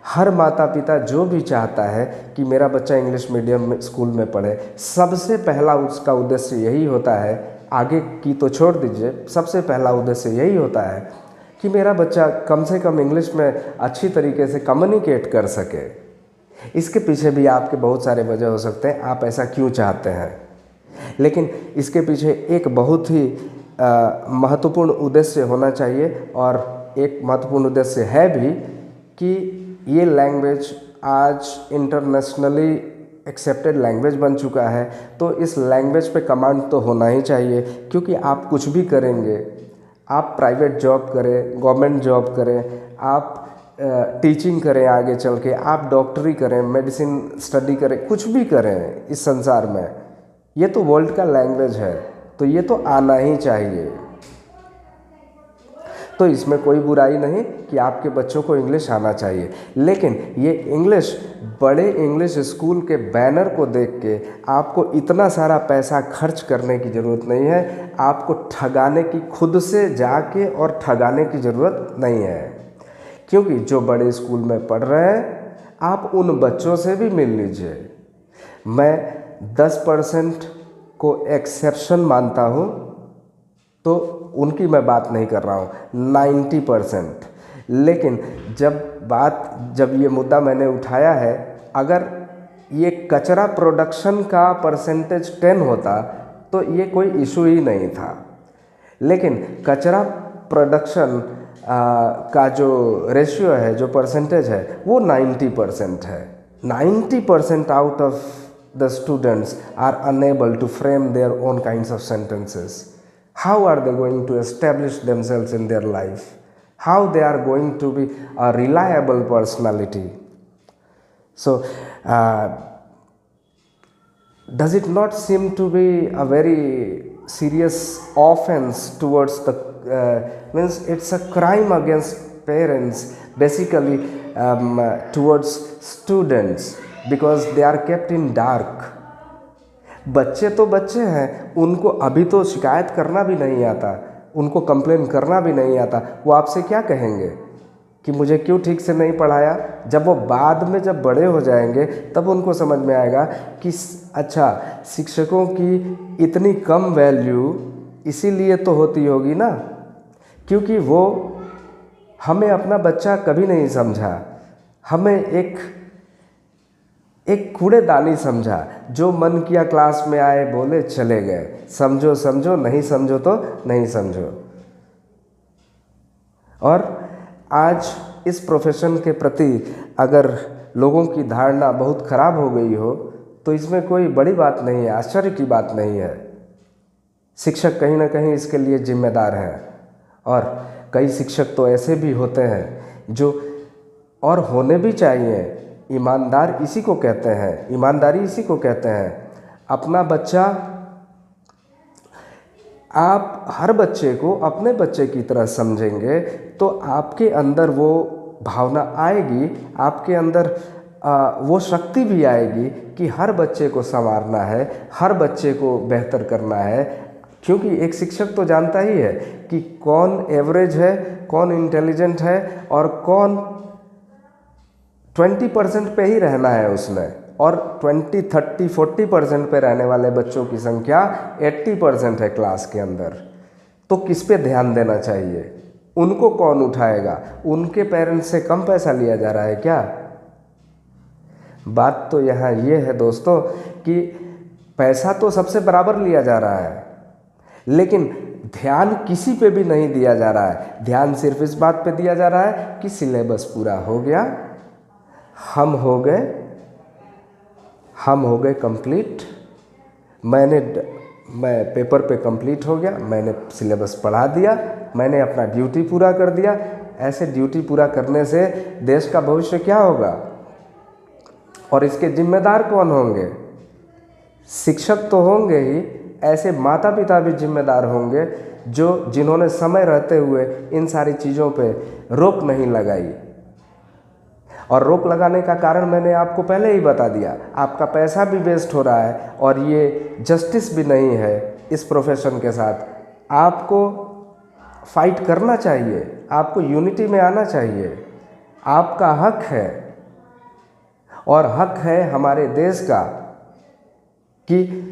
हर माता पिता जो भी चाहता है कि मेरा बच्चा इंग्लिश मीडियम स्कूल में पढ़े, सबसे पहला उसका उद्देश्य यही होता है, आगे की तो छोड़ दीजिए, सबसे पहला उद्देश्य यही होता है कि मेरा बच्चा कम से कम इंग्लिश में अच्छी तरीके से कम्युनिकेट कर सके। इसके पीछे भी आपके बहुत सारे वजह हो सकते हैं, आप ऐसा क्यों चाहते हैं, लेकिन इसके पीछे एक बहुत ही महत्वपूर्ण उद्देश्य होना चाहिए। और एक महत्वपूर्ण उद्देश्य है भी कि ये लैंग्वेज आज इंटरनेशनली एक्सेप्टेड लैंग्वेज बन चुका है, तो इस लैंग्वेज पे कमांड तो होना ही चाहिए। क्योंकि आप कुछ भी करेंगे, आप प्राइवेट जॉब करें, गवर्नमेंट जॉब करें, आप टीचिंग करें, आगे चल के आप डॉक्टरी करें, मेडिसिन स्टडी करें, कुछ भी करें इस संसार में, ये तो वर्ल्ड का लैंग्वेज है, तो ये तो आना ही चाहिए। तो इसमें कोई बुराई नहीं कि आपके बच्चों को इंग्लिश आना चाहिए, लेकिन ये इंग्लिश बड़े इंग्लिश स्कूल के बैनर को देख के आपको इतना सारा पैसा खर्च करने की ज़रूरत नहीं है। आपको ठगाने की, खुद से जाके और ठगाने की ज़रूरत नहीं है, क्योंकि जो बड़े स्कूल में पढ़ रहे हैं आप उन बच्चों से भी मिल लीजिए। मैं 10% को एक्सेप्शन मानता हूँ, तो उनकी मैं बात नहीं कर रहा हूँ, 90%। लेकिन जब ये मुद्दा मैंने उठाया है, अगर ये कचरा प्रोडक्शन का परसेंटेज 10 होता तो ये कोई इशू ही नहीं था, लेकिन कचरा प्रोडक्शन का जो रेशियो है, जो परसेंटेज है, वो 90% है। 90% out of the students are unable to frame their own kinds of sentences. How are they going to establish themselves in their life? How they are going to be a reliable personality? So, does it not seem to be a very serious offense towards the, means it's a crime against parents, basically towards students, because they are kept in dark. बच्चे तो बच्चे हैं, उनको अभी तो शिकायत करना भी नहीं आता, उनको कंप्लेन करना भी नहीं आता। वो आपसे क्या कहेंगे कि मुझे क्यों ठीक से नहीं पढ़ाया? जब वो बाद में जब बड़े हो जाएंगे तब उनको समझ में आएगा कि अच्छा, शिक्षकों की इतनी कम वैल्यू इसीलिए तो होती होगी ना, क्योंकि वो हमें अपना बच्चा कभी नहीं समझा, हमें एक कूड़ेदानी समझा, जो मन किया क्लास में आए बोले चले गए, समझो समझो, नहीं समझो तो नहीं समझो। और आज इस प्रोफेशन के प्रति अगर लोगों की धारणा बहुत ख़राब हो गई हो तो इसमें कोई बड़ी बात नहीं है, आश्चर्य की बात नहीं है। शिक्षक कहीं ना कहीं इसके लिए जिम्मेदार हैं, और कई शिक्षक तो ऐसे भी होते हैं जो, और होने भी चाहिए, ईमानदार इसी को कहते हैं, ईमानदारी इसी को कहते हैं। अपना बच्चा, आप हर बच्चे को अपने बच्चे की तरह समझेंगे तो आपके अंदर वो भावना आएगी, आपके अंदर वो शक्ति भी आएगी कि हर बच्चे को संवारना है, हर बच्चे को बेहतर करना है। क्योंकि एक शिक्षक तो जानता ही है कि कौन एवरेज है, कौन इंटेलिजेंट है, और कौन 20% पे ही रहना है उसने, और 20, 30, 40% पे रहने वाले बच्चों की संख्या 80% है क्लास के अंदर। तो किस पे ध्यान देना चाहिए? उनको कौन उठाएगा? उनके पेरेंट्स से कम पैसा लिया जा रहा है क्या? बात तो यहाँ ये है दोस्तों कि पैसा तो सबसे बराबर लिया जा रहा है, लेकिन ध्यान किसी पे भी नहीं दिया जा रहा है। ध्यान सिर्फ इस बात पे दिया जा रहा है कि सिलेबस पूरा हो गया, हम हो गए कंप्लीट, मैं पेपर पे कंप्लीट हो गया, मैंने सिलेबस पढ़ा दिया, मैंने अपना ड्यूटी पूरा कर दिया। ऐसे ड्यूटी पूरा करने से देश का भविष्य क्या होगा? और इसके जिम्मेदार कौन होंगे? शिक्षक तो होंगे ही, ऐसे माता पिता भी जिम्मेदार होंगे जिन्होंने समय रहते हुए इन सारी चीज़ों पे रोक नहीं लगाई। और रोक लगाने का कारण मैंने आपको पहले ही बता दिया, आपका पैसा भी वेस्ट हो रहा है और ये जस्टिस भी नहीं है इस प्रोफेशन के साथ। आपको फाइट करना चाहिए, आपको यूनिटी में आना चाहिए, आपका हक है, और हक है हमारे देश का कि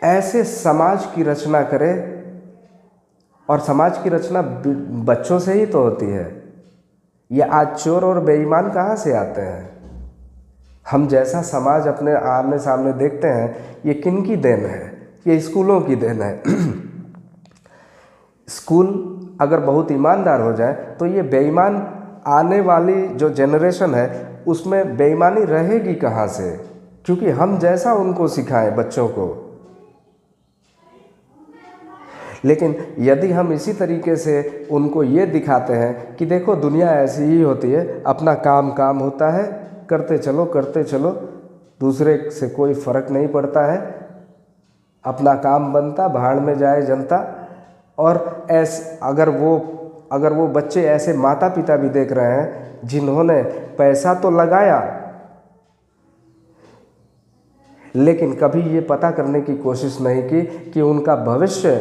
ऐसे समाज की रचना करे, और समाज की रचना बच्चों से ही तो होती है। ये आज चोर और बेईमान कहाँ से आते हैं? हम जैसा समाज अपने आमने सामने देखते हैं, ये किनकी देन है? ये स्कूलों की देन है। स्कूल अगर बहुत ईमानदार हो जाए तो ये बेईमान, आने वाली जो जनरेशन है उसमें बेईमानी रहेगी कहाँ से? क्योंकि हम जैसा उनको सिखाएं बच्चों को। लेकिन यदि हम इसी तरीके से उनको ये दिखाते हैं कि देखो दुनिया ऐसी ही होती है, अपना काम काम होता है, करते चलो, दूसरे से कोई फ़र्क नहीं पड़ता है, अपना काम बनता, भाड़ में जाए जनता, और अगर वो बच्चे ऐसे माता पिता भी देख रहे हैं जिन्होंने पैसा तो लगाया लेकिन कभी ये पता करने की कोशिश नहीं की कि उनका भविष्य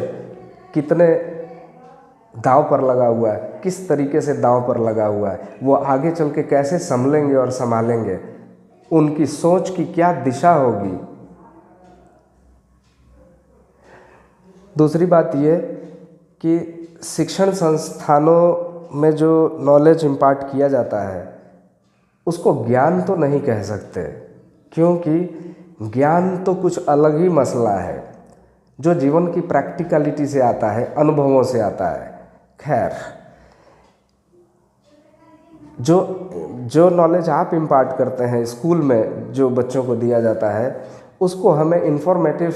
कितने दांव पर लगा हुआ है, किस तरीके से दांव पर लगा हुआ है, वो आगे चल के कैसे संभलेंगे और संभालेंगे, उनकी सोच की क्या दिशा होगी। दूसरी बात ये कि शिक्षण संस्थानों में जो नॉलेज इम्पार्ट किया जाता है उसको ज्ञान तो नहीं कह सकते, क्योंकि ज्ञान तो कुछ अलग ही मसला है जो जीवन की प्रैक्टिकलिटी से आता है, अनुभवों से आता है। खैर, जो नॉलेज आप इम्पार्ट करते हैं स्कूल में जो बच्चों को दिया जाता है उसको हमें इंफॉर्मेटिव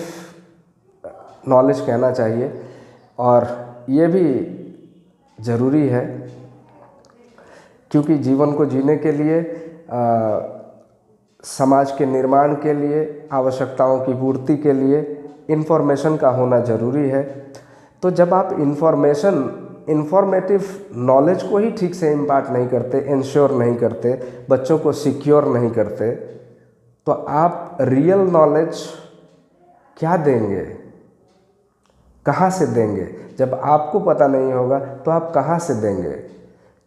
नॉलेज कहना चाहिए, और ये भी ज़रूरी है क्योंकि जीवन को जीने के लिए, समाज के निर्माण के लिए, आवश्यकताओं की पूर्ति के लिए इन्फॉर्मेशन का होना ज़रूरी है। तो जब आप इन्फॉर्मेटिव नॉलेज को ही ठीक से इम्पार्ट नहीं करते, इंश्योर नहीं करते, बच्चों को सिक्योर नहीं करते, तो आप रियल नॉलेज क्या देंगे, कहाँ से देंगे? जब आपको पता नहीं होगा तो आप कहाँ से देंगे?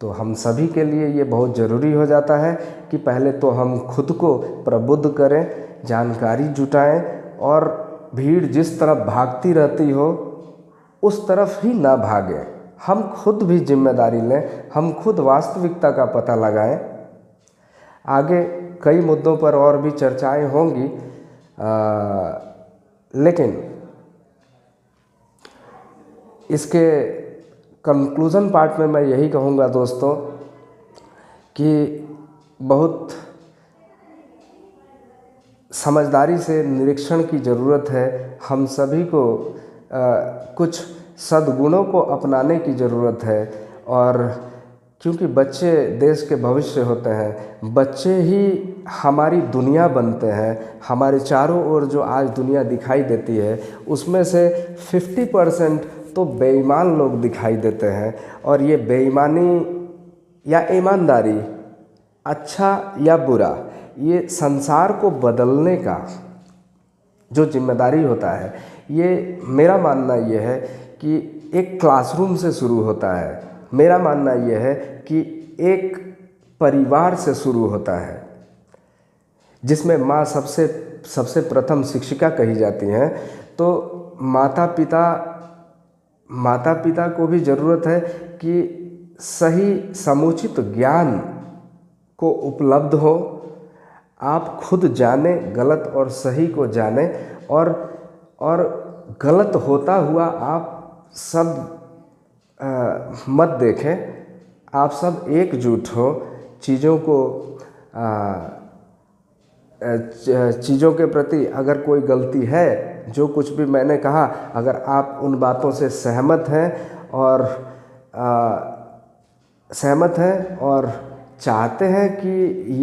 तो हम सभी के लिए ये बहुत ज़रूरी हो जाता है कि पहले तो हम खुद को प्रबुद्ध करें, जानकारी जुटाएं, और भीड़ जिस तरफ भागती रहती हो उस तरफ ही ना भागें। हम खुद भी जिम्मेदारी लें, हम खुद वास्तविकता का पता लगाएं। आगे कई मुद्दों पर और भी चर्चाएं होंगी, लेकिन इसके कंक्लूज़न पार्ट में मैं यही कहूँगा दोस्तों कि बहुत समझदारी से निरीक्षण की ज़रूरत है। हम सभी को कुछ सद्गुणों को अपनाने की ज़रूरत है, और क्योंकि बच्चे देश के भविष्य होते हैं, बच्चे ही हमारी दुनिया बनते हैं। हमारे चारों ओर जो आज दुनिया दिखाई देती है उसमें से 50% तो बेईमान लोग दिखाई देते हैं, और ये बेईमानी या ईमानदारी, अच्छा या बुरा, ये संसार को बदलने का जो जिम्मेदारी होता है, ये मेरा मानना ये है कि एक क्लासरूम से शुरू होता है। मेरा मानना ये है कि एक परिवार से शुरू होता है, जिसमें माँ सबसे प्रथम शिक्षिका कही जाती हैं। तो माता पिता को भी ज़रूरत है कि सही समुचित ज्ञान को उपलब्ध हो। आप खुद जाने, गलत और सही को जाने, और गलत होता हुआ आप सब मत देखें। आप सब एकजुट हो, चीज़ों के प्रति अगर कोई गलती है, जो कुछ भी मैंने कहा, अगर आप उन बातों से सहमत हैं और चाहते हैं कि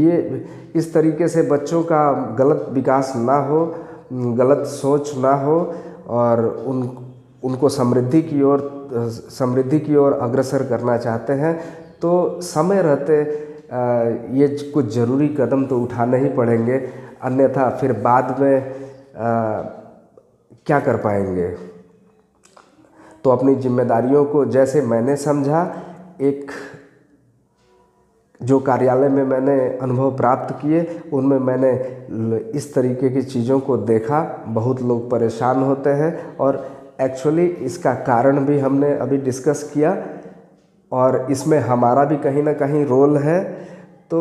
ये इस तरीके से बच्चों का गलत विकास ना हो, गलत सोच ना हो, और उनको समृद्धि की ओर अग्रसर करना चाहते हैं, तो समय रहते ये कुछ ज़रूरी कदम तो उठाने ही पड़ेंगे, अन्यथा फिर बाद में क्या कर पाएंगे। तो अपनी जिम्मेदारियों को जैसे मैंने समझा, एक जो कार्यालय में मैंने अनुभव प्राप्त किए उनमें मैंने इस तरीके की चीज़ों को देखा। बहुत लोग परेशान होते हैं, और एक्चुअली इसका कारण भी हमने अभी डिस्कस किया, और इसमें हमारा भी कहीं ना कहीं रोल है। तो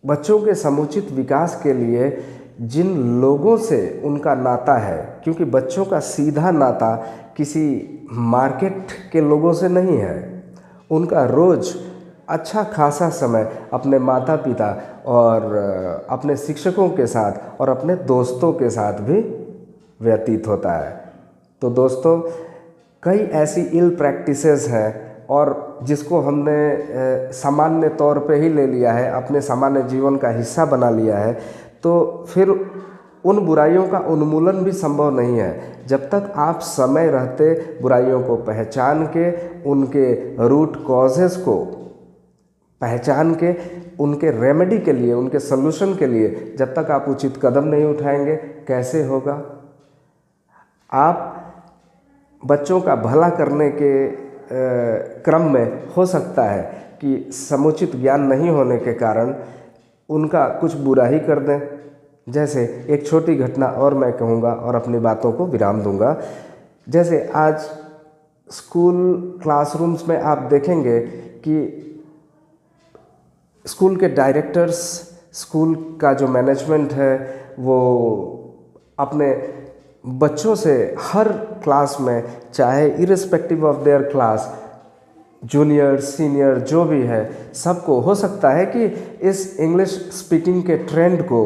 बच्चों के समुचित विकास के लिए जिन लोगों से उनका नाता है, क्योंकि बच्चों का सीधा नाता किसी मार्केट के लोगों से नहीं है, उनका रोज़ अच्छा खासा समय अपने माता पिता और अपने शिक्षकों के साथ और अपने दोस्तों के साथ भी व्यतीत होता है। तो दोस्तों, कई ऐसी इल प्रैक्टिसेस हैं और जिसको हमने सामान्य तौर पे ही ले लिया है, अपने सामान्य जीवन का हिस्सा बना लिया है, तो फिर उन बुराइयों का उन्मूलन भी संभव नहीं है जब तक आप समय रहते बुराइयों को पहचान के, उनके रूट कॉजेज़ को पहचान के, उनके रेमेडी के लिए, उनके सल्यूशन के लिए जब तक आप उचित कदम नहीं उठाएंगे, कैसे होगा? आप बच्चों का भला करने के क्रम में हो सकता है कि समुचित ज्ञान नहीं होने के कारण उनका कुछ बुरा ही कर दें। जैसे एक छोटी घटना और मैं कहूँगा और अपनी बातों को विराम दूंगा। जैसे आज स्कूल क्लासरूम्स में आप देखेंगे कि स्कूल के डायरेक्टर्स, स्कूल का जो मैनेजमेंट है, वो अपने बच्चों से हर क्लास में, चाहे irrespective of their class, junior senior जो भी है, सबको हो सकता है कि इस इंग्लिश स्पीकिंग के ट्रेंड को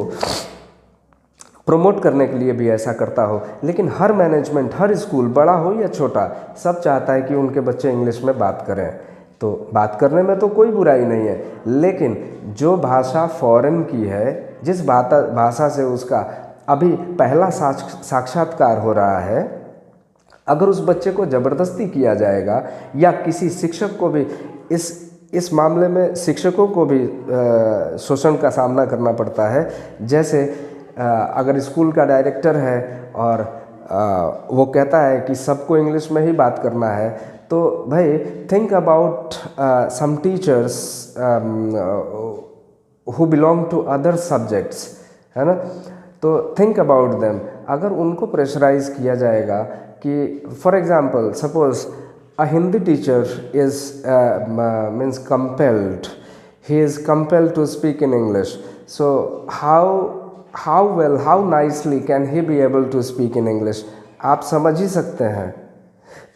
प्रमोट करने के लिए भी ऐसा करता हो। लेकिन हर मैनेजमेंट, हर स्कूल, बड़ा हो या छोटा, सब चाहता है कि उनके बच्चे इंग्लिश में बात करें। तो बात करने में तो कोई बुराई नहीं है, लेकिन जो भाषा फॉरेन की है, जिस भाषा से उसका अभी पहला साक्षात्कार हो रहा है, अगर उस बच्चे को ज़बरदस्ती किया जाएगा या किसी शिक्षक को भी इस मामले में शिक्षकों को भी शोषण का सामना करना पड़ता है। जैसे अगर स्कूल का डायरेक्टर है और वो कहता है कि सबको इंग्लिश में ही बात करना है, तो भाई think about some teachers who belong to other subjects, है ना। तो थिंक अबाउट देम। अगर उनको प्रेशराइज किया जाएगा कि for example suppose a Hindi teacher is means compelled, he is compelled to speak in English, so how well, how nicely can he be able to speak in English, आप समझ ही सकते हैं।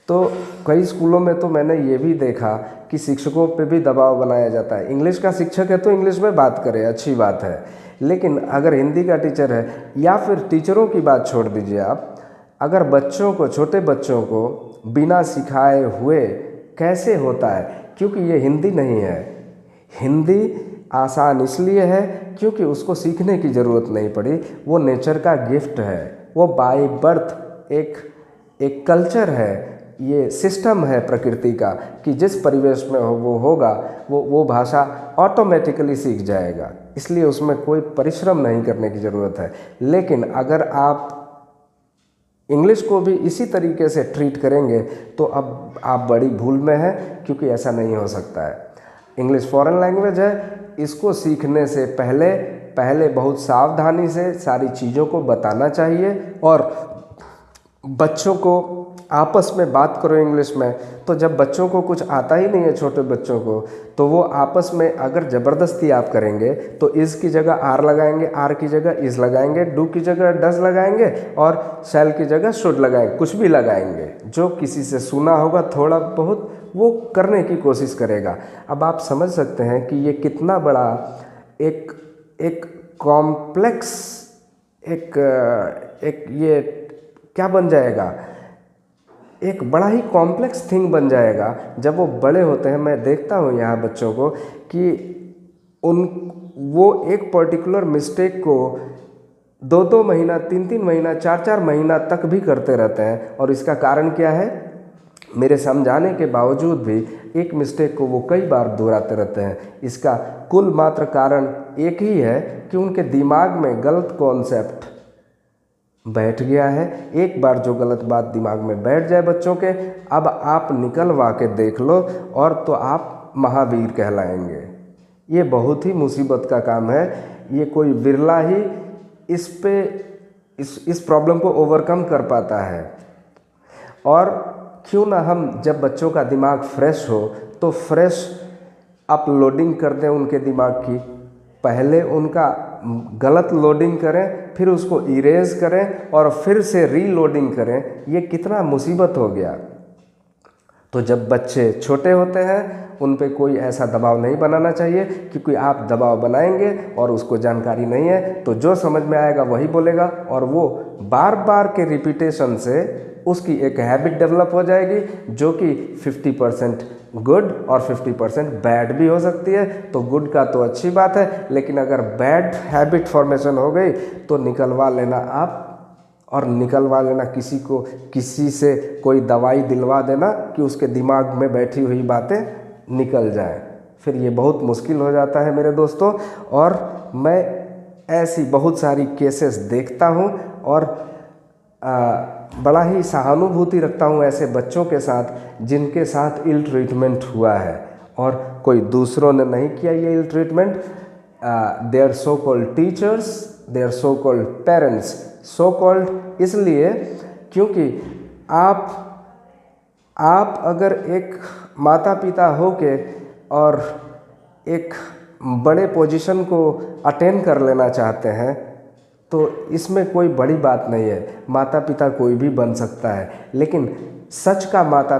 तो कई स्कूलों में तो मैंने ये भी देखा कि शिक्षकों पे भी दबाव बनाया जाता है। इंग्लिश का शिक्षक है तो इंग्लिश में बात करे, अच्छी बात है, लेकिन अगर हिंदी का टीचर है, या फिर टीचरों की बात छोड़ दीजिए आप, अगर बच्चों को, छोटे बच्चों को बिना सिखाए हुए कैसे होता है? क्योंकि ये हिंदी नहीं है। हिंदी आसान इसलिए है क्योंकि उसको सीखने की ज़रूरत नहीं पड़ी, वो नेचर का गिफ्ट है, वो बाय बर्थ एक कल्चर है, ये सिस्टम है प्रकृति का कि जिस परिवेश में वो होगा वो भाषा ऑटोमेटिकली सीख जाएगा, इसलिए उसमें कोई परिश्रम नहीं करने की ज़रूरत है। लेकिन अगर आप इंग्लिश को भी इसी तरीके से ट्रीट करेंगे तो अब आप बड़ी भूल में हैं, क्योंकि ऐसा नहीं हो सकता है। इंग्लिश फॉरेन लैंग्वेज है, इसको सीखने से पहले बहुत सावधानी से सारी चीज़ों को बताना चाहिए और बच्चों को आपस में बात करो इंग्लिश में। तो जब बच्चों को कुछ आता ही नहीं है, छोटे बच्चों को, तो वो आपस में अगर ज़बरदस्ती आप करेंगे तो इज़ की जगह आर लगाएंगे, आर की जगह इज़ लगाएंगे, डू की जगह डज लगाएंगे और शैल की जगह शुड लगाएंगे, कुछ भी लगाएंगे। जो किसी से सुना होगा थोड़ा बहुत वो करने की कोशिश करेगा। अब आप समझ सकते हैं कि ये कितना बड़ा एक कॉम्प्लेक्स एक ये क्या बन जाएगा, एक बड़ा ही कॉम्प्लेक्स थिंग बन जाएगा जब वो बड़े होते हैं। मैं देखता हूँ यहाँ बच्चों को कि वो एक पर्टिकुलर मिस्टेक को 2-2 महीना, 3-3 महीना, 4-4 महीना तक भी करते रहते हैं। और इसका कारण क्या है? मेरे समझाने के बावजूद भी एक मिस्टेक को वो कई बार दोहराते रहते हैं। इसका कुल मात्र कारण एक ही है कि उनके दिमाग में गलत कॉन्सेप्ट बैठ गया है। एक बार जो गलत बात दिमाग में बैठ जाए बच्चों के, अब आप निकलवा के देख लो और तो आप महावीर कहलाएंगे। ये बहुत ही मुसीबत का काम है। ये कोई बिरला ही इस प्रॉब्लम को ओवरकम कर पाता है। और क्यों ना हम जब बच्चों का दिमाग फ्रेश हो तो फ्रेश अपलोडिंग कर दें उनके दिमाग की, पहले उनका गलत लोडिंग करें, फिर उसको इरेज करें और फिर से रीलोडिंग करें। ये कितना मुसीबत हो गया। तो जब बच्चे छोटे होते हैं उन पे कोई ऐसा दबाव नहीं बनाना चाहिए, क्योंकि आप दबाव बनाएंगे और उसको जानकारी नहीं है तो जो समझ में आएगा वही बोलेगा, और वो बार बार के रिपीटेशन से उसकी एक हैबिट डेवलप हो जाएगी जो कि 50% गुड और 50% बैड भी हो सकती है। तो गुड का तो अच्छी बात है, लेकिन अगर बैड हैबिट फॉर्मेशन हो गई तो निकलवा लेना आप, और निकलवा लेना किसी से कोई दवाई दिलवा देना कि उसके दिमाग में बैठी हुई बातें निकल जाए, फिर ये बहुत मुश्किल हो जाता है मेरे दोस्तों। और मैं ऐसी बहुत सारी केसेस देखता हूँ और बड़ा ही सहानुभूति रखता हूँ ऐसे बच्चों के साथ जिनके साथ इल ट्रीटमेंट हुआ है और कोई दूसरों ने नहीं किया ये ill treatment. Their so called teachers, their so called parents, so called इसलिए क्योंकि आप अगर एक माता पिता होके और एक बड़े पोजीशन को अटेन कर लेना चाहते हैं तो इसमें कोई बड़ी बात नहीं है, माता पिता कोई भी बन सकता है, लेकिन सच का माता